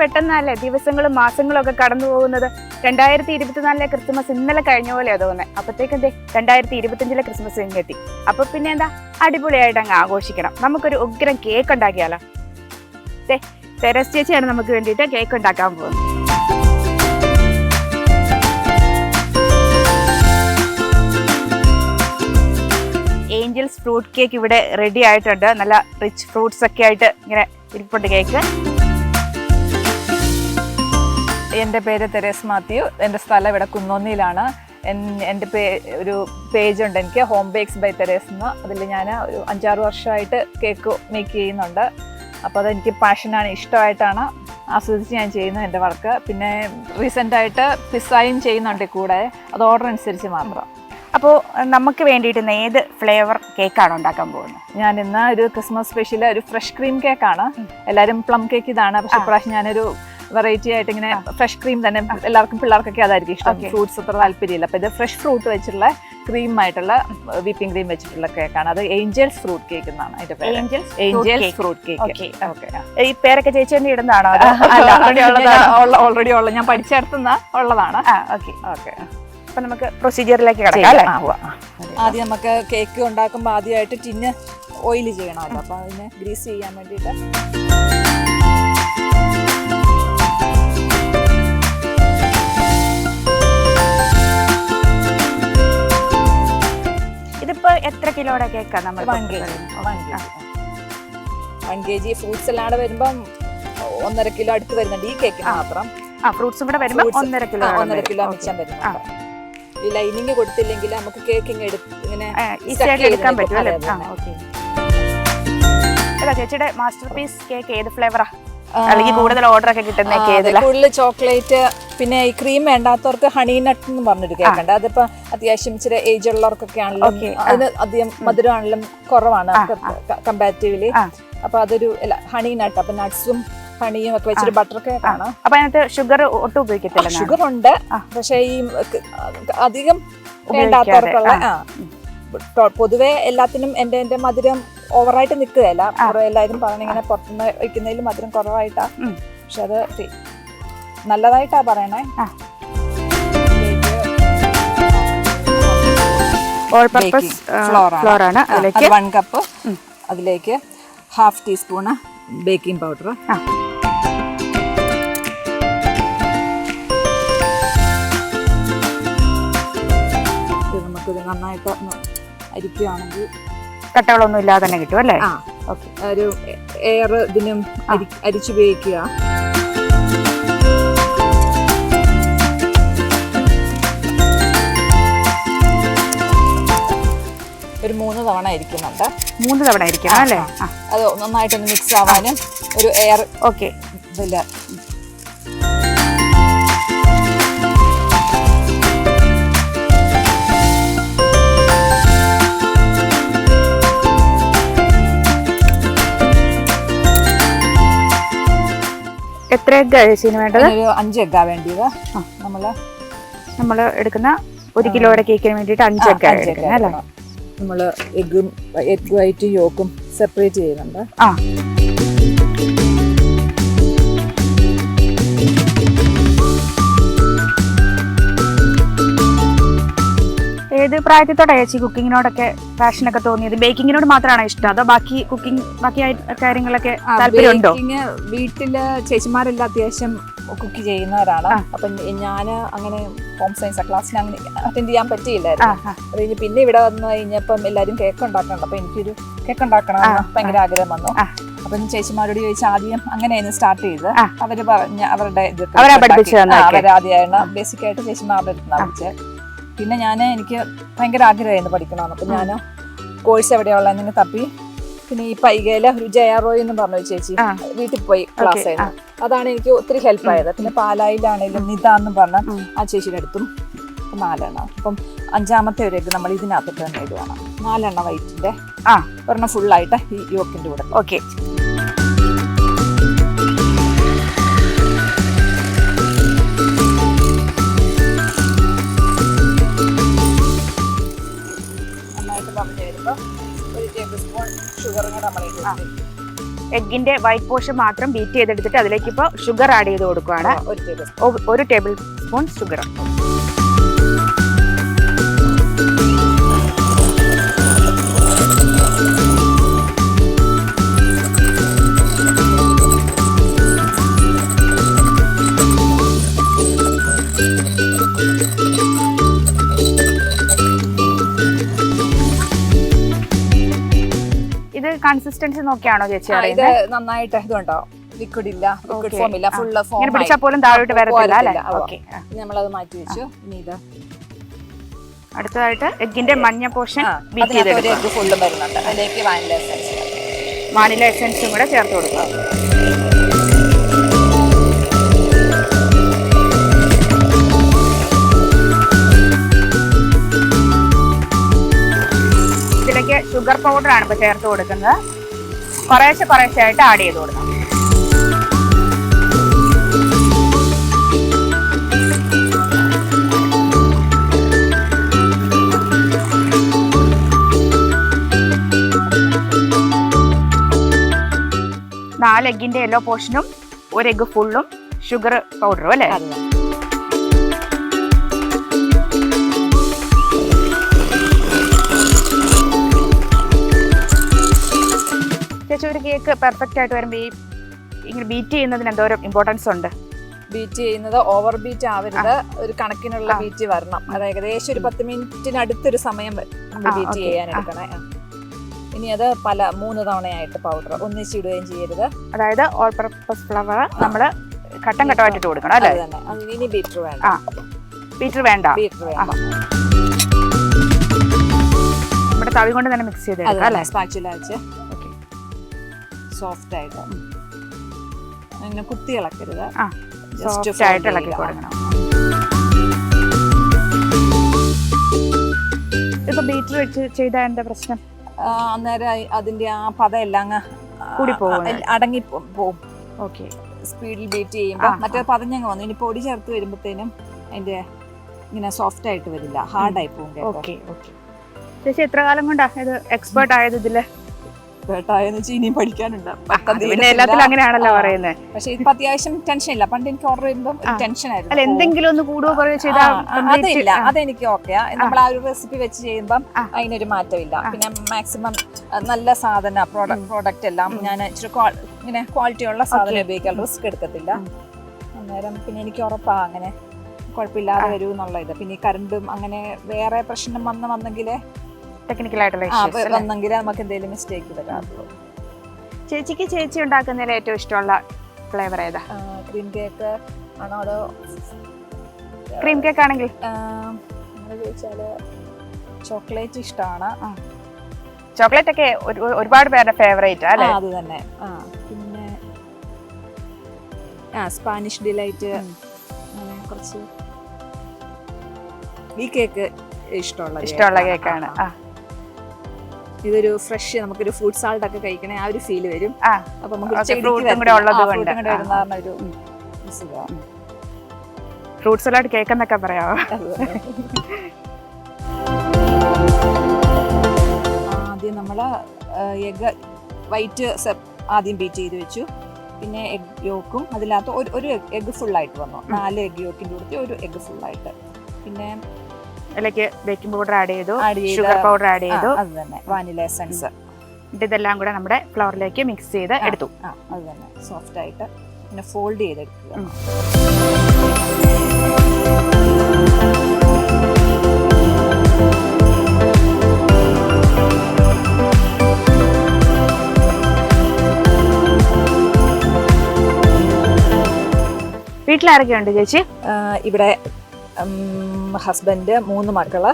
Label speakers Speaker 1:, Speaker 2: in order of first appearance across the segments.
Speaker 1: പെട്ടെന്നല്ലേ ദിവസങ്ങളും മാസങ്ങളും ഒക്കെ കടന്നു പോകുന്നത്. 2024 ക്രിസ്മസ് ഇന്നലെ കഴിഞ്ഞ പോലെയാ തോന്നുന്നത്. അപ്പത്തേക്ക് എന്തേ 2025 ക്രിസ്മസ് ഇങ്ങെത്തി. അപ്പൊ പിന്നെ എന്താ അടിപൊളിയായിട്ട് അങ്ങ് ആഘോഷിക്കണം. നമുക്കൊരു ഉഗ്രം കേക്ക് ഉണ്ടാക്കിയാലോ? തെരേസ് ചേച്ചിയാണ് നമുക്ക് വേണ്ടിയിട്ട് കേക്ക് ഉണ്ടാക്കാൻ പോകുന്നത്. ഏഞ്ചൽസ് ഫ്രൂട്ട് കേക്ക് ഇവിടെ റെഡി ആയിട്ടുണ്ട്. നല്ല റിച്ച് ഫ്രൂട്ട്സ് ഒക്കെ ആയിട്ട് ഇങ്ങനെ ഇരിപ്പുണ്ട് കേക്ക്.
Speaker 2: എൻ്റെ പേര് തെരേസ് മാത്യു. എൻ്റെ സ്ഥലം ഇവിടെ കുന്നോന്നിയിലാണ്. എൻ്റെ ഒരു പേജുണ്ട് എനിക്ക്, ഹോം ബേക്സ് ബൈ തെരേസ് എന്ന്. അതിൽ ഞാൻ ഒരു 5-6 വർഷമായിട്ട് കേക്ക് മേക്ക് ചെയ്യുന്നുണ്ട്. അപ്പോൾ അതെനിക്ക് പാഷനാണ്, ഇഷ്ടമായിട്ടാണ് ആസ്വദിച്ച് ഞാൻ ചെയ്യുന്നത് എൻ്റെ വർക്ക്. പിന്നെ റീസെൻ്റായിട്ട് പിസ്സയും ചെയ്യുന്നുണ്ട് കൂടെ, അത് ഓർഡർ അനുസരിച്ച് മാത്രം.
Speaker 1: അപ്പോൾ നമുക്ക് വേണ്ടിയിട്ട് ഏത് ഫ്ലേവർ കേക്കാണ് ഉണ്ടാക്കാൻ പോകുന്നത്?
Speaker 2: ഞാൻ ഇന്ന് ഒരു ക്രിസ്മസ് സ്പെഷ്യൽ ഒരു ഫ്രഷ് ക്രീം കേക്കാണ്. എല്ലാവരും പ്ലം കേക്ക് ഇതാണ്, പക്ഷെ ഇപ്രാവശ്യം ഞാനൊരു വെറൈറ്റി ആയിട്ട് ഇങ്ങനെ ഫ്രഷ് ക്രീം തന്നെ. എല്ലാവർക്കും പിള്ളേർക്കൊക്കെ അതായിരിക്കും ഇഷ്ടം, ഫ്രൂട്ട്സ് അത്ര താല്പര്യമില്ല. അപ്പോൾ ഇത് ഫ്രഷ് ഫ്രൂട്ട് വെച്ചിട്ടുള്ള ക്രീമായിട്ടുള്ള വിപ്പിംഗ് ക്രീം വെച്ചിട്ടുള്ള കേക്കാണ്. അത് ഏഞ്ചൽസ് ഫ്രൂട്ട് കേക്ക് എന്നാണ് അതിന്റെ പേര്. Angels fruit cake.
Speaker 1: ഈ പേരൊക്കെ ചേച്ചി തന്നെ ഇടുന്നതാണോ?
Speaker 2: ഓൾറെഡി ഉള്ള ഞാൻ പഠിച്ചെടുത്തുന്ന ഉള്ളതാണ്.
Speaker 1: അപ്പൊ നമുക്ക് പ്രൊസീജിയറിലേക്ക് കിടക്കാം.
Speaker 2: ആദ്യം നമുക്ക് കേക്ക് ഉണ്ടാക്കുമ്പോൾ ആദ്യമായിട്ട് ടിന്ന് ഓയിൽ ചെയ്യണമല്ലോ. അപ്പൊ അതിനെ ഗ്രീസ് ചെയ്യാൻ വേണ്ടിയിട്ട്
Speaker 1: ഇതിപ്പോ എത്ര കിലോയുടെ കേക്കാണ് നമ്മൾ?
Speaker 2: 1 kg. ഫ്രൂട്ട്സ് സലാഡ് വരുമ്പം 1.5 കിലോ അടുത്ത് വരുന്നുണ്ട് ഈ കേക്ക് മാത്രം.
Speaker 1: ഫ്രൂട്ട്സും കൂടെ വരുമ്പോൾ 1.5 കിലോ
Speaker 2: മിച്ചം വരുന്നുണ്ട്. ഈ ലൈനിങ് കൊടുത്തില്ലെങ്കിൽ നമുക്ക് കേക്ക് ഇങ്ങനെ
Speaker 1: എടുക്കാൻ പറ്റും. ചേച്ചിയുടെ മാസ്റ്റർ പീസ് കേക്ക് ഏത് ഫ്ലേവറാ? അല്ലെങ്കിൽ കൂടുതൽ ഓർഡർ ഒക്കെ കിട്ടുന്ന
Speaker 2: കൂടുതൽ ചോക്ലേറ്റ്. പിന്നെ ഈ ക്രീം വേണ്ടാത്തവർക്ക് ഹണി നട്ട് എന്ന് പറഞ്ഞൊരു കേക്ക് ഉണ്ട്. അതിപ്പോ അത്യാവശ്യം ഇച്ചിരി ഏജ് ഉള്ളവർക്കൊക്കെ ആണെങ്കിലും അതിന് അധികം മധുരം ആണെങ്കിലും കുറവാണ് കമ്പാരിറ്റീവ്ലി. അപ്പൊ അതൊരു ഹണി നട്ട്, അപ്പൊ നട്ട്സും ഹണിയും ഒക്കെ വെച്ചിട്ട് ബട്ടർ കേക്കാണ്.
Speaker 1: അപ്പൊ അതിനകത്ത് ഷുഗർ ഒട്ടും ഉപയോഗിക്കത്തില്ല?
Speaker 2: ഷുഗർ ഉണ്ട്, പക്ഷെ ഈ അധികം വേണ്ടാത്തവർക്കുള്ള പൊതുവെ എല്ലാത്തിനും എന്റെ മധുരം ഓവറായിട്ട് നിൽക്കുകയല്ല. എല്ലാവരും പറഞ്ഞിങ്ങനെ പുറത്തുനിന്ന് വയ്ക്കുന്നതിൽ മധുരം കുറവായിട്ടാ, പക്ഷെ അത് നല്ലതായിട്ടാ പറയണേ.
Speaker 1: ഫ്ലോർ ആണ്.
Speaker 2: 1 കപ്പ്. അതിലേക്ക് 1/2 ടീസ്പൂണ് ബേക്കിംഗ് പൗഡർ. നമുക്കിത് നന്നായിട്ട് അരിക്കുകയാണെങ്കിൽ
Speaker 1: കട്ടകളൊന്നും ഇല്ലാതെ തന്നെ കിട്ടും അല്ലേ?
Speaker 2: ഒരു എയർ ഇതിനും അരിച്ചുപയോഗിക്കുക. ഒരു 3 തവണ ഇരിക്കുന്നുണ്ട്.
Speaker 1: 3 തവണ ഇരിക്കണം അല്ലേ?
Speaker 2: അത് നന്നായിട്ടൊന്ന് മിക്സ് ആവാനും ഒരു എയർ ഇതില്ല.
Speaker 1: എത്ര എഗ്ഗാ ചേച്ചിന് വേണ്ടത്?
Speaker 2: 5 എഗ്ഗാ വേണ്ടിയത്.
Speaker 1: നമ്മൾ എടുക്കുന്ന 1 കിലോയുടെ കേക്കിന് വേണ്ടിയിട്ട് 5 എഗ്ഗാ എടുക്കുന്നത് അല്ലേ?
Speaker 2: നമ്മൾ എഗ് വൈറ്റും യോക്കും സെപ്പറേറ്റ് ചെയ്യുന്നുണ്ട്.
Speaker 1: ഏത് പ്രായത്തോടെ ചേച്ചി കുക്കിങ്ങിനോടൊക്കെ പാഷനൊക്കെ തോന്നിയത്? ബേക്കിങ്ങിനോട് മാത്രമാണോ ഇഷ്ടം, അതോ ബാക്കി കാര്യങ്ങളൊക്കെ താല്പര്യമുണ്ടോ?
Speaker 2: വീട്ടില് ചേച്ചിമാരെല്ലാം അത്യാവശ്യം കുക്ക് ചെയ്യുന്നവരാണ്. അപ്പൊ ഞാൻ അങ്ങനെ ഹോം സയൻസ് ക്ലാസ്സിന് അങ്ങനെ അറ്റൻഡ് ചെയ്യാൻ പറ്റിയില്ലായിരുന്നു. അത് കഴിഞ്ഞ് പിന്നെ ഇവിടെ വന്നു കഴിഞ്ഞപ്പം എല്ലാവരും കേക്ക് ഉണ്ടാക്കണം. അപ്പൊ എനിക്കൊരു കേക്ക് ഉണ്ടാക്കണമെന്ന് ഭയങ്കര ആഗ്രഹം വന്നു. അപ്പൊ ചേച്ചിമാരോട് ചോദിച്ചാൽ ആദ്യം അങ്ങനെയായിരുന്നു സ്റ്റാർട്ട് ചെയ്ത്. അവര് പറഞ്ഞ അവരുടെ അവരാദ്യമായിരുന്നു ബേസിക് ആയിട്ട് ചേച്ചിമാരുടെ അടുത്ത് പഠിച്ചത്. പിന്നെ എനിക്ക് ഭയങ്കര ആഗ്രഹമായിരുന്നു പഠിക്കണമെന്ന്. അപ്പം ഞാൻ കോഴ്സ് എവിടെയുള്ളതെന്ന് തപ്പി. പിന്നെ ഈ പൈകയില് ഒരു ജയാറോയ് എന്ന് പറഞ്ഞ ചേച്ചി വീട്ടിൽ പോയി ക്ലാസ് ആയിരുന്നു. അതാണ് എനിക്ക് ഒത്തിരി ഹെൽപ്പ് ആയത്. പിന്നെ പാലായിലാണെങ്കിലും നിത എന്ന് പറഞ്ഞ ആ ചേച്ചിയുടെ അടുത്തും 4 എണ്ണം. അപ്പം 5ാമത്തെ ഒരു എഗ്ഗ് നമ്മൾ ഇതിനകത്തിട്ട് തന്നെ ഇടുവാണ്. 4 എണ്ണം വൈറ്റിന്റെ ഒരെണ്ണം ഫുള്ളായിട്ട് ഈ യോക്കിന്റെ കൂടെ.
Speaker 1: ഓക്കെ.
Speaker 2: നന്നായിട്ട് പറഞ്ഞു വരുമ്പോൾ 1 ടേബിൾ സ്പൂൺ ഷുഗറും കൂടെ നമ്മൾ
Speaker 1: എഗ്ഗിന്റെ വൈറ്റ് പോർഷൻ മാത്രം ബീറ്റ് ചെയ്തെടുത്തിട്ട് അതിലേക്ക് ഇപ്പോൾ ഷുഗർ ആഡ് ചെയ്ത് കൊടുക്കുകയാണ്. 1 ടേബിൾ സ്പൂൺ ഷുഗർ. ഇത് കൺസിസ്റ്റൻസി നോക്കിയാണോ ചേച്ചി
Speaker 2: ഇത്
Speaker 1: അറിയുന്നത്?
Speaker 2: നന്നായിട്ട് ഇതുണ്ടോ ലിക്വിഡ് ഇല്ല, ലിക്വിഡ് ഫോം ഇല്ല, ഫുള്ള് ഫോം
Speaker 1: ഇങ്ങനെ പിടിച്ചാൽ പോലും താഴോട്ട് വരത്തില്ല അല്ലേ? ഓക്കെ.
Speaker 2: നമ്മളത് മാറ്റി വെച്ചു. ഇനി ഇത്
Speaker 1: അടുത്തതായിട്ട് എഗ്ഗിന്റെ മഞ്ഞ പോർഷൻ ബീറ്റ് ചെയ്തെടുക്കുക.
Speaker 2: എഗ്ഗ് ഫുള്ളും വരുന്നുണ്ട്. അതിലേക്ക്
Speaker 1: വാനില എസൻസും കൂടെ ചേർത്ത് കൊടുക്കുക. ഇതിലേക്ക് ഷുഗർ പൗഡർ ആണ് ഇപ്പോൾ ചേർത്ത് കൊടുക്കുന്നത്. കുറേശ്ശെ ആയിട്ട് ആഡ് ചെയ്ത് കൊടുക്കണം. നാല് എഗ്ഗിന്റെ യെല്ലോ പോർഷനും 1 എഗ്ഗ് ഫുള്ളും ഷുഗർ പൗഡറും അല്ലേ? ചേച്ചി, ഒരു കേക്ക് പെർഫെക്റ്റ് ആയിട്ട് വരുമ്പോൾ ഇങ്ങനെ ബീറ്റ് ചെയ്യുന്നതിന് എന്തോരം ഇമ്പോർട്ടൻസ് ഉണ്ട്?
Speaker 2: ബീറ്റ് ചെയ്യുന്നത് ഓവർ ബീറ്റ് ആവരുത്, ഒരു കണക്കിനുള്ള ബീറ്റ് വരണം. അത് ഏകദേശം ഒരു 10 മിനിറ്റിനടുത്തൊരു സമയം ബീറ്റ് ചെയ്യാൻ എടുക്കണേ. ഇനി അത് 3 തവണയായിട്ട് പൗഡർ ഒന്നിച്ചിടുകയും ചെയ്യരുത്.
Speaker 1: അതായത് ഓൾ പർപ്പസ് ഫ്ലവർ നമ്മൾ ഘട്ടം ഘട്ടമായിട്ട് കൊടുക്കണം അല്ലേ?
Speaker 2: ഇനി ബീറ്റർ വേണ്ട.
Speaker 1: ബീറ്റർ വേണ്ട. നമ്മുടെ തവി കൊണ്ട് തന്നെ മിക്സ് ചെയ്തെടുക്കാം അല്ലേ?
Speaker 2: സ്പാച്ചുല വെച്ച് സോഫ്റ്റ് ആയിട്ട് അങ്ങനെ കുത്തി ഇളക്കരുത്.
Speaker 1: സോഫ്റ്റ് ആയിട്ട് ഇളക്കി കൊടുക്കണം. ഇപ്പൊ ബീറ്റർ വെച്ച് ചെയ്താൽ എന്താ പ്രശ്നം?
Speaker 2: അന്നേരം അതിന്റെ ആ പദം എല്ലാം അടങ്ങി പോവും.
Speaker 1: ഓക്കെ.
Speaker 2: സ്പീഡിൽ ബീറ്റ് ചെയ്യുമ്പോൾ മറ്റേ പതഞ്ഞങ്ങ് വന്നു. ഇനി പൊടി ചേർത്ത് വരുമ്പോഴത്തേനും അതിന്റെ ഇങ്ങനെ സോഫ്റ്റ് ആയിട്ട് വരില്ല, ഹാർഡായി പോകും.
Speaker 1: ഓക്കെ. ചേച്ചി എത്ര കാലം കൊണ്ടാ ഇത് എക്സ്പേർട്ട് ആയത് ഇതില്?
Speaker 2: ഇനിയും പഠിക്കാനുണ്ട്.
Speaker 1: പിന്നെ എല്ലാത്തിലും അങ്ങനെയാണല്ലോ പറയുന്നത്.
Speaker 2: പക്ഷെ ഇപ്പൊ അത്യാവശ്യം ടെൻഷൻ ഇല്ല. പണ്ട് എനിക്ക് ഓർഡർ ചെയ്യുമ്പോൾ ടെൻഷൻ ആയിരുന്നു.
Speaker 1: അല്ല, എന്തെങ്കിലും ഒന്ന് കൂടുകയോ കുറയോ ചെയ്താൽ
Speaker 2: അതില്ല. അതെനിക്ക് ഓക്കെയാ. നമ്മൾ ആ ഒരു റെസിപ്പി വെച്ച് ചെയ്യുമ്പോൾ അതിനൊരു മാറ്റമില്ല. പിന്നെ മാക്സിമം നല്ല സാധന പ്രോഡക്റ്റ് എല്ലാം ഞാൻ ഇച്ചിരി ഇങ്ങനെ ക്വാളിറ്റി ഉള്ള സാധനം ഉപയോഗിക്കാൻ റിസ്ക് എടുക്കത്തില്ല. അന്നേരം പിന്നെ എനിക്ക് ഉറപ്പാ അങ്ങനെ കുഴപ്പമില്ലാതെ വരൂ എന്നുള്ള ഇത്. പിന്നെ ഈ കറണ്ടും അങ്ങനെ വേറെ പ്രശ്നം വന്നെങ്കിൽ
Speaker 1: ടെക്നിക്കലായിട്ടുള്ള
Speaker 2: വന്നെങ്കിൽ നമുക്ക് എന്തെങ്കിലും മിസ്റ്റേക്ക് വരാറുള്ളൂ.
Speaker 1: ചേച്ചിക്ക് ചേച്ചി ഉണ്ടാക്കുന്നതിൽ ഏറ്റവും ഇഷ്ടമുള്ള ഫ്ലേവർ ഏതാ?
Speaker 2: ക്രീം കേക്ക് ആണോ അതോ?
Speaker 1: ക്രീം കേക്ക് ആണെങ്കിൽ
Speaker 2: ചോദിച്ചാല് ചോക്ലേറ്റ് ഇഷ്ടമാണ്.
Speaker 1: ചോക്ലേറ്റ് ഒക്കെ ഒരുപാട് പേരുടെ ഫേവറേറ്റ് അല്ലേ?
Speaker 2: അത് തന്നെ. പിന്നെ സ്പാനിഷ് ഡിലൈറ്റ് അങ്ങനെ കുറച്ച് ഈ കേക്ക് ഇഷ്ടമുള്ള കേക്കാണ്. ഇതൊരു ഫ്രഷ് നമുക്കൊരു ഫ്രൂട്ട് സാലഡ് ഒക്കെ കഴിക്കണേ ആ ഒരു ഫീൽ വരും. അപ്പൊ
Speaker 1: ഫ്രൂട്ട് സലാഡ് കേക്ക് എന്നൊക്കെ പറയാമോ?
Speaker 2: ആദ്യം നമ്മള് എഗ് വൈറ്റ് ആദ്യം ബീറ്റ് ചെയ്ത് വെച്ചു. പിന്നെ എഗ് യോക്കും അതിനകത്ത് ഒരു എഗ് ഫുള്ളായിട്ട് വന്നു. 4 എഗ് യോക്കിൻ്റെ കൂടെ ഒരു എഗ് ഫുള്ളായിട്ട്. പിന്നെ
Speaker 1: അതിലേക്ക് ബേക്കിംഗ് പൗഡർ ആഡ് ചെയ്തു, ഷുഗർ പൗഡർ ആഡ് ചെയ്തു,
Speaker 2: അത് തന്നെ വാനില എസൻസ്.
Speaker 1: എന്നിട്ട് ഇതെല്ലാം കൂടെ നമ്മുടെ ഫ്ലവറിലേക്ക് മിക്സ് ചെയ്ത് എടുത്തു.
Speaker 2: അത് തന്നെ സോഫ്റ്റ് ആയിട്ട് പിന്നെ ഫോൾഡ് ചെയ്തെടുക്കുക.
Speaker 1: വീട്ടിലാരൊക്കെയുണ്ട് ചേച്ചി?
Speaker 2: ഇവിടെ ഹസ്ബൻഡ്, 3 മക്കള്.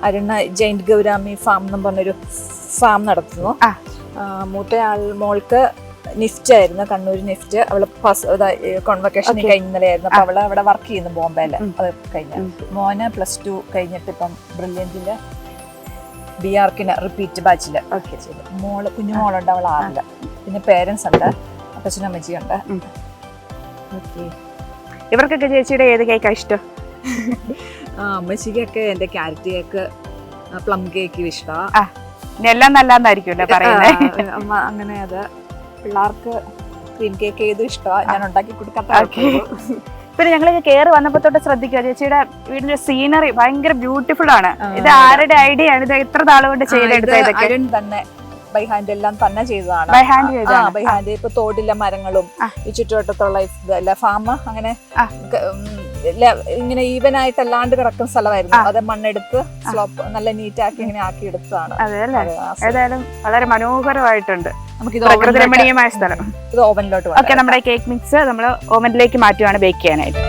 Speaker 2: അരുണ ജൈന്റ് ഗൗരാമി ഫാം എന്ന് പറഞ്ഞൊരു ഫാം നടത്തുന്നു. മോൾക്ക് നിഫ്റ്റ് ആയിരുന്നു, കണ്ണൂർ നിഫ്റ്റ്. അവള് കോൺവക്കേഷൻ കഴിഞ്ഞായിരുന്നു. അപ്പൊ അവള് അവിടെ വർക്ക് ചെയ്യുന്നു ബോംബെയില്. അത് കഴിഞ്ഞ മോന് +2 കഴിഞ്ഞിട്ട് ഇപ്പം ബ്രില്യന്റില് BRക്കിന് റിപ്പീറ്റ് ബാച്ചില് ചെയ്തു. കുഞ്ഞുമോളുണ്ട്, അവൾ 6ല്. പിന്നെ പേരൻസ് ഉണ്ട്, അപ്പച്ചനും അമ്മച്ചിയുണ്ട്.
Speaker 1: ഇവർക്കൊക്കെ ചേച്ചിയുടെ ഏത് കേക്കാ ഇഷ്ടം?
Speaker 2: അമ്മച്ചിക്കൊക്കെ എന്റെ ക്യാരറ്റ് കേക്ക്, പ്ലം കേക്ക് ഇഷ്ടമാണ്.
Speaker 1: എല്ലാം നല്ലതായിരിക്കുമല്ലോ പറയുന്നത്.
Speaker 2: അങ്ങനെ അത് പിള്ളേർക്ക് ക്രീം കേക്ക് ഏതും ഇഷ്ടമാണ്, ഞാൻ ഉണ്ടാക്കി കൊടുക്കാത്ത.
Speaker 1: പിന്നെ ഞങ്ങൾ കയറി വന്നപ്പോ തൊട്ട് ശ്രദ്ധിക്കുക, ചേച്ചിയുടെ വീടിന്റെ സീനറി ഭയങ്കര ബ്യൂട്ടിഫുൾ ആണ്. ഇത് ആരുടെ ഐഡിയ ആണ്? ഇത് എത്ര നാളുകൊണ്ട് ചെയ്തെടുത്തത്?
Speaker 2: അരുൺ തന്നെ ബൈ ഹാൻഡ് എല്ലാം തന്നെ ചെയ്തതാണ്.
Speaker 1: ബൈ ഹാൻഡ് ചെയ്തതാണ്.
Speaker 2: By hand. ഇപ്പൊ തോടിലെ മരങ്ങളും ഈ ചുറ്റുവട്ടത്തുള്ള ഫാം അങ്ങനെ ഇങ്ങനെ ഈവൻ ആയിട്ട് അല്ലാണ്ട് കിടക്കുന്ന സ്ഥലമായിരുന്നു. അത് മണ്ണെടുത്ത് സ്ലോപ്പ് നല്ല നീറ്റ് ആക്കി ഇങ്ങനെ ആക്കി എടുത്തതാണ്.
Speaker 1: അതെല്ലേ? ഏതായാലും വളരെ മനോഹരമായിട്ടുണ്ട്.
Speaker 2: നമുക്ക്
Speaker 1: പ്രകൃതിരമണീയമായ സ്ഥലം.
Speaker 2: ഇത് ഓവനിലോട്ട്.
Speaker 1: ഓക്കെ, നമ്മുടെ കേക്ക് മിക്സ് നമ്മൾ ഓവനിലേക്ക് മാറ്റുവാണ് ബേക്ക് ചെയ്യാനായിട്ട്.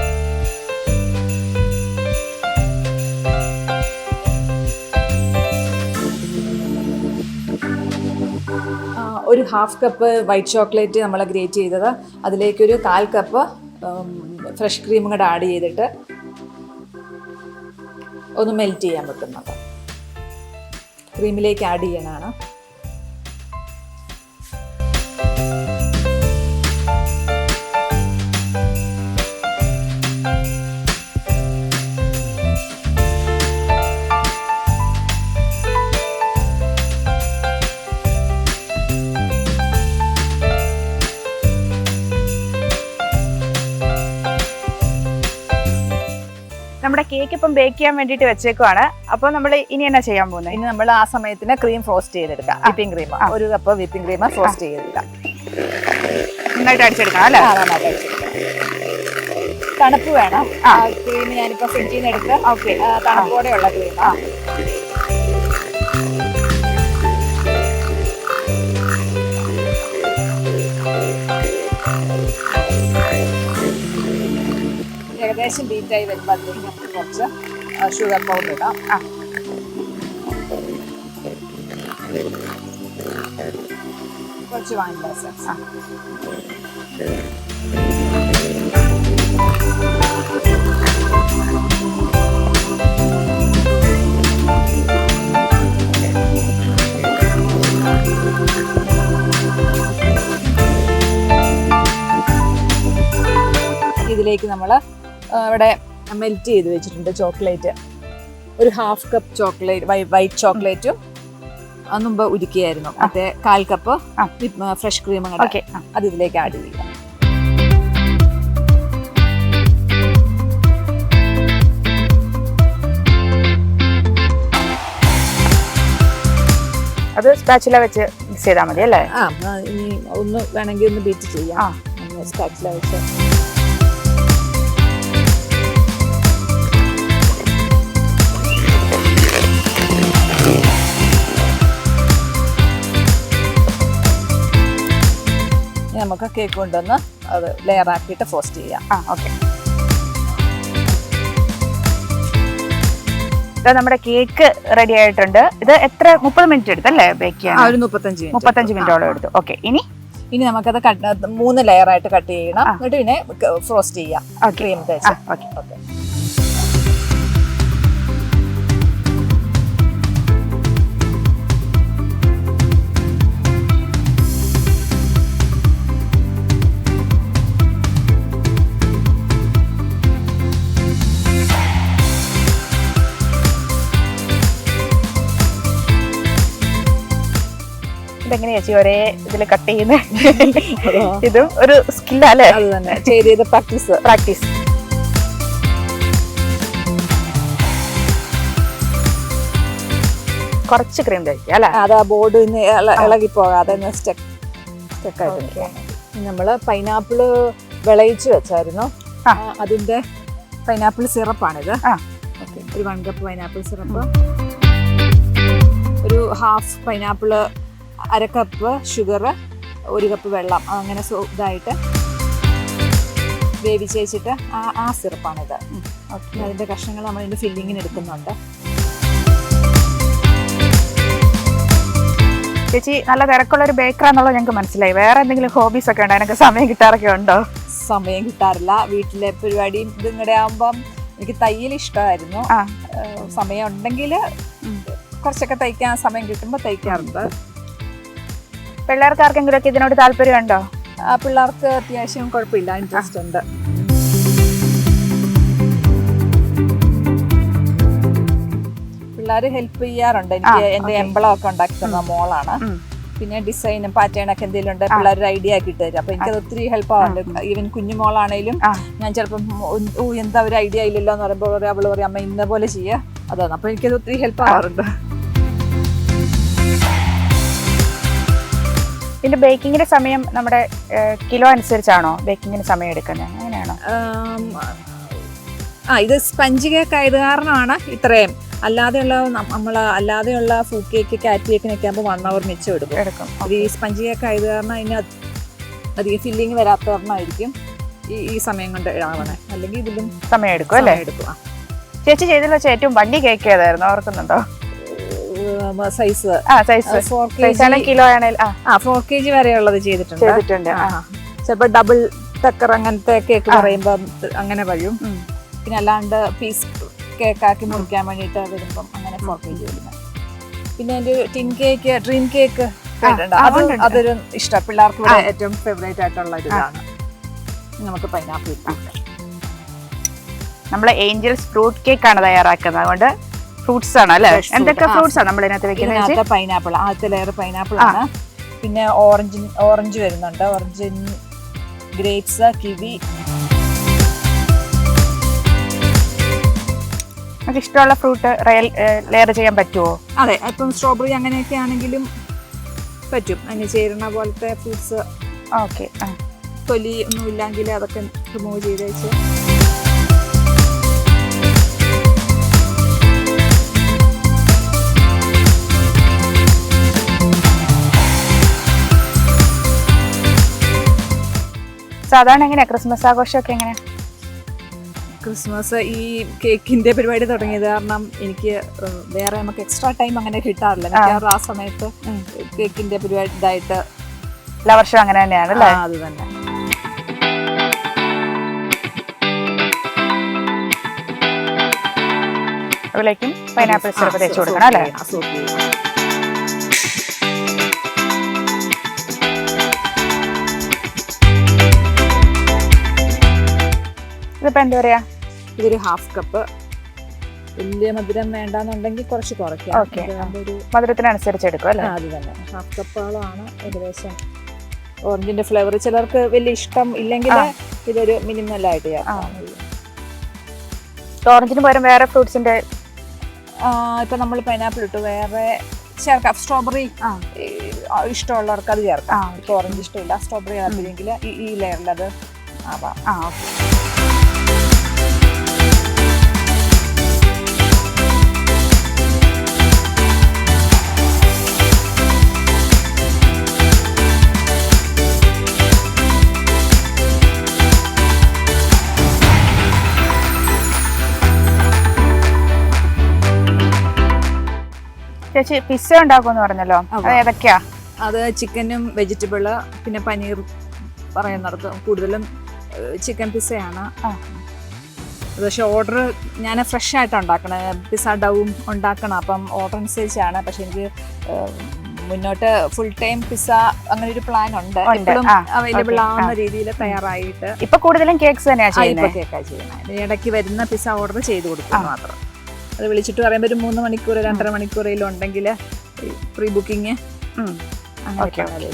Speaker 2: ഒരു 1/2 കപ്പ് വൈറ്റ് ചോക്ലേറ്റ് നമ്മൾ ഗ്രേറ്റ് ചെയ്തത്, അതിലേക്ക് ഒരു 1/4 കപ്പ് ഫ്രഷ് ക്രീം കൂടെ ആഡ് ചെയ്തിട്ട് ഒന്ന് മെൽറ്റ് ചെയ്യാൻ വെക്കുന്നത്. ക്രീമിലേക്ക് ആഡ് ചെയ്യാനാണ്.
Speaker 1: നമ്മുടെ കേക്ക് ഇപ്പം ബേക്ക് ചെയ്യാൻ വേണ്ടിട്ട് വെച്ചേക്കുവാണ്. അപ്പൊ നമ്മൾ ഇനി എന്നാ ചെയ്യാൻ പോകുന്നത്?
Speaker 2: ഇനി നമ്മൾ ആ സമയത്തിന് ക്രീം ഫ്രോസ്റ്റ് ചെയ്തെടുക്കാം. Whipping cream 1 cup whipping cream frost ചെയ്തെടുക്കാം.
Speaker 1: നന്നായിട്ട് അടിച്ചെടുക്കണം അല്ലേ?
Speaker 2: നന്നായിട്ട് അടിച്ചെടുക്കാം. തണുപ്പ് വേണം. ക്രീം ഞാനിപ്പോ ഫ്രിഡ്ജിൽ നിന്ന് എടുത്ത്. ഓക്കെ, തണുപ്പോടെയുള്ള ക്രീം. ഏകദേശം ബീറ്റായി വരുമ്പോഴത്തേക്ക് നമുക്ക് കുറച്ച് ഷുഗർ പൗഡർ ഇടാം. കുറച്ച് വാനില എസൻസ്. ഇതിലേക്ക് നമ്മൾ ഇവിടെ മെൽറ്റ് ചെയ്ത് വെച്ചിട്ടുണ്ട് ചോക്ലേറ്റ്. ഒരു 1/2 കപ്പ് ചോക്ലേറ്റ്, വൈറ്റ് ചോക്ലേറ്റും മുമ്പ് ഉരുക്കിയായിരുന്നു. മറ്റേ 1/4 കപ്പ് ഫ്രഷ് ക്രീം കൂടെ അത് ഇതിലേക്ക് ആഡ് ചെയ്യുക.
Speaker 1: അത് സ്പാച്ചുല വെച്ച് മിക്സ് ചെയ്താൽ മതി അല്ലേ?
Speaker 2: ഇനി ഒന്ന് വേണമെങ്കിൽ ഒന്ന് ബീറ്റ് ചെയ്യാം. സ്പാച്ചുല വെച്ച് നമുക്ക് കേക്ക് കൊണ്ടുവന്ന് അത് ലെയർ ആക്കിയിട്ട് ഫ്രോസ്റ്റ് ചെയ്യാം.
Speaker 1: ഓക്കെ, നമ്മുടെ കേക്ക് റെഡി ആയിട്ടുണ്ട്. ഇത് എത്ര 30 മിനിറ്റ് എടുത്തല്ലേ ബേക്ക് ചെയ്യാൻ?
Speaker 2: ഒരു 35
Speaker 1: മിനിറ്റോളം എടുത്തു. ഓക്കെ, ഇനി
Speaker 2: നമുക്കത് 3 ലെയർ ആയിട്ട് കട്ട് ചെയ്യണം. എന്നിട്ട് പിന്നെ ഫ്രോസ്റ്റ് ചെയ്യാം ക്രീം തേച്ച്.
Speaker 1: ഓക്കെ. എങ്ങനെയാ ചേച്ചി ഒരേ ഇതിൽ കട്ട് ചെയ്യുന്നത്? ഇതും ഒരു സ്കില്ലല്ലേ?
Speaker 2: അത് തന്നെ, ചെയ്ത് പ്രാക്ടീസ്.
Speaker 1: കുറച്ച് ക്രീം തേക്കുക അല്ലേ?
Speaker 2: അത് ആ ബോർഡ് ഇളകിപ്പോകാതെ സ്റ്റക്കായിട്ട്. നമ്മള് പൈനാപ്പിള് വിളയിച്ച് വെച്ചായിരുന്നു. അതിന്റെ പൈനാപ്പിൾ സിറപ്പാണിത്. ഒരു 1 കപ്പ് പൈനാപ്പിൾ സിറപ്പ്, ഒരു 1/2 പൈനാപ്പിള്, 1/2 കപ്പ് ഷുഗർ, 1 കപ്പ് വെള്ളം, അങ്ങനെ ഇതായിട്ട് വേവിച്ച് വെച്ചിട്ട് ആ സിറപ്പാണിത്. അതിന്റെ കഷ്ണങ്ങൾ നമ്മൾ ഇതിന്റെ ഫില്ലിങ്ങിന് എടുക്കുന്നുണ്ട്.
Speaker 1: ചേച്ചി നല്ല തിരക്കുള്ള ഒരു ബേക്കറാന്നുള്ളത് ഞങ്ങൾക്ക് മനസ്സിലായി. വേറെ എന്തെങ്കിലും ഹോബീസ് ഒക്കെ ഉണ്ടോ? എനിക്ക് സമയം കിട്ടാറൊക്കെ ഉണ്ടോ?
Speaker 2: സമയം കിട്ടാറില്ല. വീട്ടിലെ പരിപാടിയും ഇതും കൂടെ ആകുമ്പം എനിക്ക് തയ്യൽ ഇഷ്ടമായിരുന്നു. സമയം ഉണ്ടെങ്കിൽ കുറച്ചൊക്കെ തയ്ക്കാൻ സമയം കിട്ടുമ്പോൾ തയ്ക്കാറുണ്ട്.
Speaker 1: പിള്ളേർക്ക് ആർക്കെങ്കിലും ഒക്കെ ഇതിനോട് താല്പര്യമുണ്ടോ?
Speaker 2: പിള്ളേർക്ക് അത്യാവശ്യം കുഴപ്പമില്ല, ഇൻട്രസ്റ്റ് ഉണ്ട്. പിള്ളേർ ഹെൽപ്പ് ചെയ്യാറുണ്ട്. എനിക്ക് എന്റെ എംബളം ഒക്കെ ഉണ്ടാക്കി തന്ന മോളാണ്. പിന്നെ ഡിസൈനും പാറ്റേണൊക്കെ എന്തെങ്കിലും ഉണ്ട് പിള്ളേർ ഐഡിയ ആക്കി ഇട്ട് തരും. അപ്പൊ എനിക്കത് ഒത്തിരി ഹെൽപ്പ് ആവാറുണ്ട്. ഈവൻ കുഞ്ഞുമോളാണേലും ഞാൻ ചിലപ്പം എന്താ ഒരു ഐഡിയ ഇല്ലല്ലോ എന്ന് പറയുമ്പോൾ അവള് പറയും അമ്മ ഇന്ന പോലെ ചെയ്യാ അതാണ്. അപ്പൊ എനിക്കത് ഒത്തിരി ഹെൽപ്പ് ആവാറുണ്ട്.
Speaker 1: പിന്നെ ബേക്കിങ്ങിന്റെ സമയം നമ്മുടെ കിലോ അനുസരിച്ചാണോ ബേക്കിങ്ങിന് സമയം എടുക്കുന്നത്? അങ്ങനെയാണോ?
Speaker 2: ഇത് സ്പഞ്ച് കേക്ക് ആയത് കാരണമാണ് ഇത്രയും. അല്ലാതെയുള്ള അല്ലാതെയുള്ള ഫ്രൂട്ട് കേക്ക് കാറ്റ് കേക്കിനൊക്കെ ആകുമ്പോൾ 1 hour മിച്ചം എടുക്കും. ഈ സ്പഞ്ച് കേക്ക് ആയത് കാരണം അതിന് അധികം ഫില്ലിങ് വരാത്ത കാരണമായിരിക്കും ഈ സമയം കൊണ്ട് ഇടാവണേ. അല്ലെങ്കിൽ ഇതിലും
Speaker 1: സമയം എടുക്കും അല്ലേ? എടുക്കും. ചേച്ചി ചെയ്തതിൽ വെച്ചാൽ ഏറ്റവും വലിയ കേക്ക് ഏതായിരുന്നു, ഓർക്കുന്നുണ്ടോ?
Speaker 2: സൈസ്
Speaker 1: 4 കിലോ ആണെങ്കിൽ
Speaker 2: 4 kg വരെയുള്ളത് ചെയ്തിട്ടുണ്ട്. ചിലപ്പോൾ ഡബിൾ ടക്കർ അങ്ങനത്തെ കേക്ക് പറയുമ്പോൾ അങ്ങനെ കഴിയും. പിന്നെ അല്ലാണ്ട് പീസ് കേക്കാക്കി മുറിക്കാൻ വേണ്ടിയിട്ട് വരുമ്പം അങ്ങനെ 4 kg വരുന്നത്. പിന്നെ എൻ്റെ ടിൻ കേക്ക്, ഡ്രീം കേക്ക് അതൊരു ഇഷ്ടം പിള്ളേർക്ക് ഇവിടെ ഏറ്റവും ഫേവറേറ്റ് ആയിട്ടുള്ള ഒരു ഇതാണ്. നമുക്ക് പൈനാപ്പിൾ
Speaker 1: നമ്മള് ഏഞ്ചൽസ് ഫ്രൂട്ട് കേക്ക് ആണ് തയ്യാറാക്കുന്നത്. അതുകൊണ്ട് ഫ്രൂട്ട്സ് ആണ് അല്ലേ? എന്തൊക്കെ ഫ്രൂട്ട്സ് ആണ് നമ്മൾ ഇതിനകത്ത് വെക്കുന്നത്?
Speaker 2: പൈനാപ്പിൾ, ആദ്യത്തെ ലെയർ പൈനാപ്പിൾ ആണ്. പിന്നെ ഓറഞ്ച് വരുന്നുണ്ട്, ഓറഞ്ച്, ഗ്രേപ്സ്, കിവി.
Speaker 1: നമുക്ക് ഇഷ്ടമുള്ള ഫ്രൂട്ട് ലെയർ ചെയ്യാൻ പറ്റുമോ?
Speaker 2: അതെ, ഇപ്പം സ്ട്രോബെറി അങ്ങനെയൊക്കെ ആണെങ്കിലും പറ്റും. അതിന് ചേരുന്ന പോലത്തെ ഫ്രൂട്ട്സ്.
Speaker 1: ഓക്കെ.
Speaker 2: തൊലി ഒന്നും ഇല്ലെങ്കിൽ അതൊക്കെ റിമൂവ് ചെയ്ത് വെച്ച്
Speaker 1: സാധാരണ എങ്ങനെയാ ക്രിസ്മസ് ആഘോഷമൊക്കെ എങ്ങനെയാ?
Speaker 2: ക്രിസ്മസ് ഈ കേക്കിന്റെ പരിപാടി തുടങ്ങിയത് കാരണം എനിക്ക് വേറെ നമുക്ക് എക്സ്ട്രാ ടൈം അങ്ങനെ കിട്ടാറില്ല. മിക്കവാറും ആ സമയത്ത് കേക്കിന്റെ പരിപാടി ഇതായിട്ട്
Speaker 1: എല്ലാ വർഷവും അങ്ങനെ തന്നെയാണ് അല്ലേ?
Speaker 2: അത് തന്നെ.
Speaker 1: അതിലേക്കും പൈനാപ്പിൾ സിറപ്പ് തേച്ച് കൊടുക്കണം അല്ലേ? ഇതിപ്പോ എന്താ പറയാ,
Speaker 2: ഇതൊരു 1/2 കപ്പ്. വലിയ മധുരം വേണ്ടെന്നുണ്ടെങ്കിൽ കുറച്ച് കുറയ്ക്കാം.
Speaker 1: ഒരു മധുരത്തിനനുസരിച്ച് എടുക്കും അല്ലേ?
Speaker 2: അത് തന്നെ. 1/2 കപ്പോളമാണ് ഏകദേശം. ഓറഞ്ചിന്റെ ഫ്ലേവർ ചിലർക്ക് വലിയ ഇഷ്ടം ഇല്ലെങ്കിൽ ഇതൊരു മിനിമലായിട്ട് ചേർക്കാം.
Speaker 1: ഓറഞ്ചിന് പകരം വേറെ ഫ്രൂട്ട്സിന്റെ
Speaker 2: ഇപ്പൊ നമ്മൾ പൈനാപ്പിൾ ഇട്ടു, വേറെ ചേർക്കാം. സ്ട്രോബെറി ഇഷ്ടമുള്ളവർക്ക് അത് ചേർക്കാം. ഇപ്പൊ ഓറഞ്ച് ഇഷ്ടമില്ല, സ്ട്രോബെറി ആണെന്നെങ്കിൽ ഈ ലെയറിൽ അത് ആവാം.
Speaker 1: ഓക്കെ. ചേച്ചി പിസ്സ ഉണ്ടാക്കുമെന്ന് പറഞ്ഞല്ലോ, അത് ഏതൊക്കെയാ?
Speaker 2: അത് ചിക്കനും വെജിറ്റബിള് പിന്നെ പനീർ പറയുന്നിടത്ത് കൂടുതലും ചിക്കൻ പിസ്സയാണ്. പക്ഷെ ഓർഡർ ഞാൻ ഫ്രഷ് ആയിട്ട് ഉണ്ടാക്കണേ, പിസ്സ ഡവും ഉണ്ടാക്കണം. അപ്പം ഓർഡർ അനുസരിച്ചാണ്. പക്ഷെ എനിക്ക് മുന്നോട്ട് ഫുൾ ടൈം പിസ്സ അങ്ങനെ ഒരു പ്ലാൻ ഉണ്ട്. അവൈലബിൾ ആവുന്ന രീതിയിൽ തയ്യാറായിട്ട്
Speaker 1: ഇപ്പൊ കൂടുതലും കേക്ക്സ് തന്നെയാണ്
Speaker 2: കേക്കാ ചെയ്യുന്നത്. ഇടയ്ക്ക് വരുന്ന പിസ്സ ഓർഡർ ചെയ്ത് കൊടുക്കുന്നു മാത്രം. അത് വിളിച്ചിട്ട് പറയുമ്പോൾ ഒരു 3 മണിക്കൂർ 2.5 മണിക്കൂറിലും ഉണ്ടെങ്കിൽ പ്രീ ബുക്കിങ് അങ്ങനെയൊക്കെയാണ്.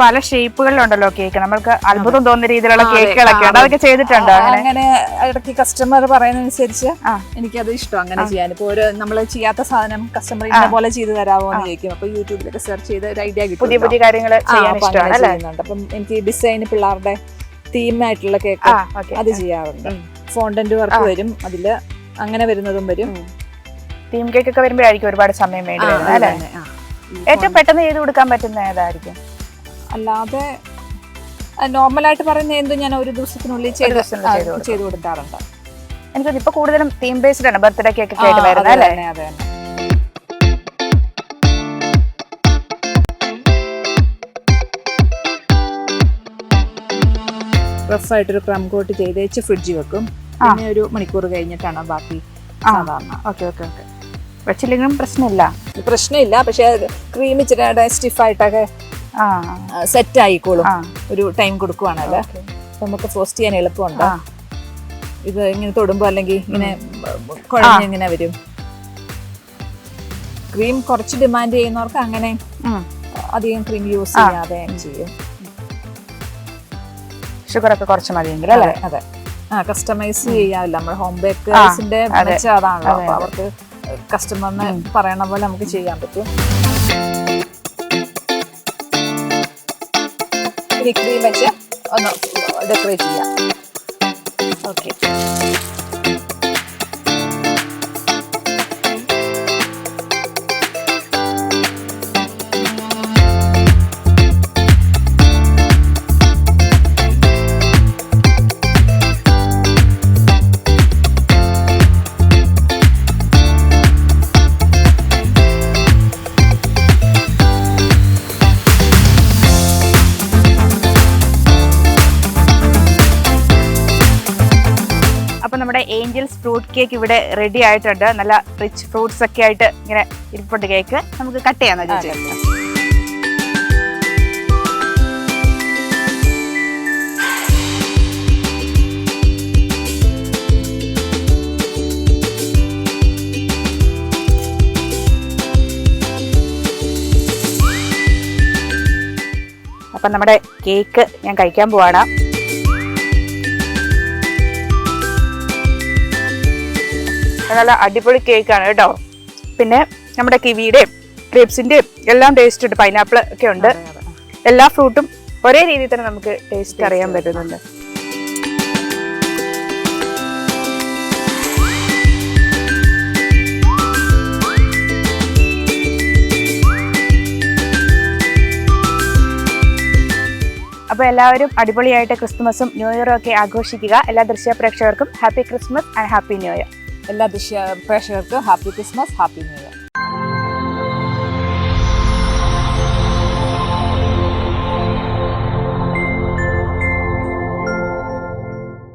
Speaker 1: പല ഷേപ്പുകളിലുണ്ടല്ലോ കേക്ക്, നമ്മൾക്ക് അത്ഭുതം തോന്നുന്ന രീതിയിലുള്ള കേക്കുകളൊക്കെ ഉണ്ട്. അതൊക്കെ ചെയ്തിട്ടുണ്ടോ?
Speaker 2: അങ്ങനെ ഇടയ്ക്ക് കസ്റ്റമർ പറയുന്നതനുസരിച്ച് എനിക്കത് ഇഷ്ടം അങ്ങനെ ചെയ്യാൻ. ഇപ്പൊ ഒരു നമ്മൾ ചെയ്യാത്ത സാധനം കസ്റ്റമർ ഇന്ന പോലെ ചെയ്ത് തരാമോ എന്ന് ചോദിക്കും. അപ്പൊ യൂട്യൂബിലൊക്കെ സെർച്ച് ചെയ്ത് ഒരു ഐഡിയ കിട്ടും.
Speaker 1: പുതിയ പുതിയ കാര്യങ്ങൾ
Speaker 2: ചെയ്യുന്നുണ്ട്. അപ്പം എനിക്ക് ഡിസൈൻ പിള്ളേരുടെ തീമായിട്ടുള്ള കേക്ക് അത് ചെയ്യാറുണ്ട്. ഫോണ്ടന്റ് വർക്ക് വരും അതില്, അങ്ങനെ വരുന്നതും വരും.
Speaker 1: തീം കേക്ക് ഒക്കെ വരുമ്പോഴായിരിക്കും ഒരുപാട് സമയം വേണ്ടി വരുന്നത് അല്ലേ? ഏറ്റവും പെട്ടെന്ന് ചെയ്ത് കൊടുക്കാൻ പറ്റുന്ന ഏതായിരിക്കും?
Speaker 2: അല്ലാതെ നോർമലായിട്ട് പറയുന്ന എന്തും ഞാൻ ഒരു ദിവസത്തിനുള്ളിൽ ചെയ്ത് കൊടുക്കാറുണ്ട്.
Speaker 1: എനിക്ക് ഇപ്പൊ കൂടുതലും തീം ബേസ്ഡ് ആണ് ബർത്ത്ഡേ കേക്ക് ഒക്കെ ആയിട്ട് വരുന്നത് അല്ലേ?
Speaker 2: അതെ. റഫായിട്ടൊരു ക്രം കോട്ട് ചെയ്ത് വെച്ച് ഫ്രിഡ്ജിൽ വെക്കും. പിന്നെ ഒരു മണിക്കൂർ കഴിഞ്ഞിട്ടാണ് ബാക്കി സാധാരണ.
Speaker 1: ഓക്കെ. വെച്ചില്ലെങ്കിലും പ്രശ്നമില്ല.
Speaker 2: പക്ഷെ ക്രീം ഇച്ചിരി സ്റ്റിഫായിട്ടൊക്കെ സെറ്റ് ആയിക്കോളും. ഒരു ടൈം കൊടുക്കുവാണല്ലോ, നമുക്ക് ഫ്രോസ്റ്റ് ചെയ്യാൻ എളുപ്പമുണ്ട്. ഇത് ഇങ്ങനെ തൊടുമ്പോ അല്ലെങ്കിൽ ഇങ്ങനെ കുഴഞ്ഞിങ്ങനെ വരും. ക്രീം കുറച്ച് ഡിമാൻഡ് ചെയ്യുന്നവർക്ക് അങ്ങനെ അധികം ക്രീം യൂസ് ചെയ്യാതെ ചെയ്യും.
Speaker 1: ഷുഗർ ഒക്കെ കുറച്ച് മതിയെങ്കിൽ അല്ലേ?
Speaker 2: അതെ, കസ്റ്റമൈസ് ചെയ്യാമല്ലോ. നമ്മൾ ഹോം ബേക്കേഴ്സിന്റെ അതാണല്ലോ, അപ്പൊ അവർക്ക് കസ്റ്റമറിന് പറയണ പോലെ നമുക്ക് ചെയ്യാൻ പറ്റും. ഇനി ക്രീം വെച്ച് ഒന്ന് ഡെക്കറേറ്റ് ചെയ്യാം.
Speaker 1: ഓക്കെ. അപ്പൊ നമ്മുടെ ഏഞ്ചൽസ് ഫ്രൂട്ട് കേക്ക് ഇവിടെ റെഡി ആയിട്ടുണ്ട്. നല്ല റിച്ച് ഫ്രൂട്ട്സ് ഒക്കെ ആയിട്ട് ഇങ്ങനെ ഇരിപ്പുണ്ട് കേക്ക്. നമുക്ക് കട്ട് ചെയ്യാന്നോ ചേച്ചി? അപ്പൊ നമ്മുടെ കേക്ക് ഞാൻ കഴിക്കാൻ പോവാണ്. നല്ല അടിപൊളി കേക്കാണ് കേട്ടോ. പിന്നെ നമ്മുടെ കിവിയുടെയും ഗ്രേപ്സിന്റെയും എല്ലാം ടേസ്റ്റ് ഉണ്ട്. പൈനാപ്പിൾ ഒക്കെ ഉണ്ട്. എല്ലാ ഫ്രൂട്ടും ഒരേ രീതിയിൽ തന്നെ നമുക്ക് ടേസ്റ്റ് അറിയാൻ പറ്റുന്നുണ്ട്. അപ്പോൾ എല്ലാവരും അടിപൊളിയായിട്ട് ക്രിസ്മസും ന്യൂ ഇയറും ഒക്കെ ആഘോഷിക്കുക. എല്ലാ ദൃശ്യ പ്രേക്ഷകർക്കും happy Christmas and happy new year.
Speaker 2: എല്ലാ ദൃശ്യ പ്രേക്ഷകർക്കും happy Christmas, happy new year.